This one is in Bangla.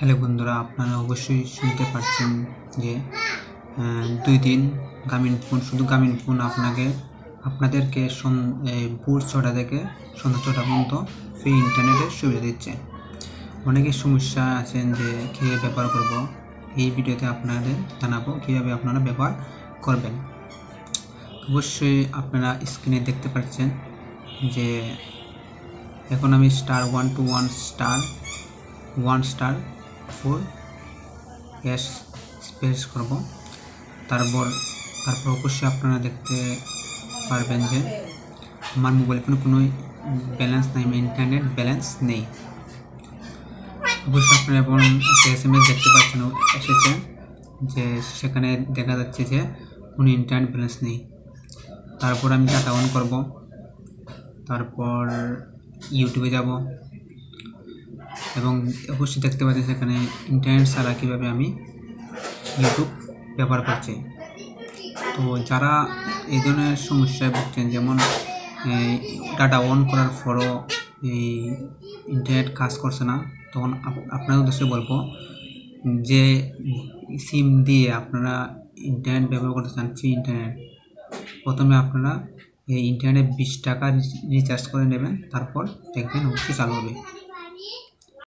হ্যালো বন্ধুরা, আপনারা অবশ্যই শুনতে পাচ্ছেন যে 2 দিন গ্রামীণ ফোন আপনাদেরকে ভোর 6টা থেকে সন্ধ্যা 6টা পর্যন্ত ফ্রি ইন্টারনেটের সুবিধা দিচ্ছে। অনেকের সমস্যা আছেন যে কীভাবে ব্যবহার করব, এই ভিডিওতে আপনাদের জানাবো কীভাবে আপনারা ব্যবহার করবেন। অবশ্যই আপনারা স্ক্রিনে দেখতে পাচ্ছেন যে এখন আমি *121*1*4 প্রেস করব। তারপর অবশ্যই আপনারা দেখতে পারবেন যে আমার মোবাইল ফোনে কোনো ব্যালেন্স নাই, ইন্টারনেট ব্যালেন্স নেই। অবশ্যই আপনারা এবং SMS দেখতে পাচ্ছেন এসেছে যে সেখানে দেখা যাচ্ছে যে কোনো ইন্টারনেট ব্যালেন্স নেই। তারপর আমি ডাটা অন করব, তারপর ইউটিউবে যাব এবং অবশ্যই দেখতে পাচ্ছি সেখানে ইন্টারনেট ছাড়া কীভাবে আমি ইউটিউব ব্যবহার করছি। তো যারা এই ধরনের সমস্যায় ভুগছেন, যেমন ডাটা অন করার পরও এই ইন্টারনেট কাজ করছে না, তখন আপনাদের উদ্দেশ্যে বলবো যে সিম দিয়ে আপনারা ইন্টারনেট ব্যবহার করতে চান, ফ্রি ইন্টারনেট, প্রথমে আপনারা এই ইন্টারনেট 20 টাকা রিচার্জ করে নেবেন, তারপর দেখবেন অবশ্যই চালু হবে।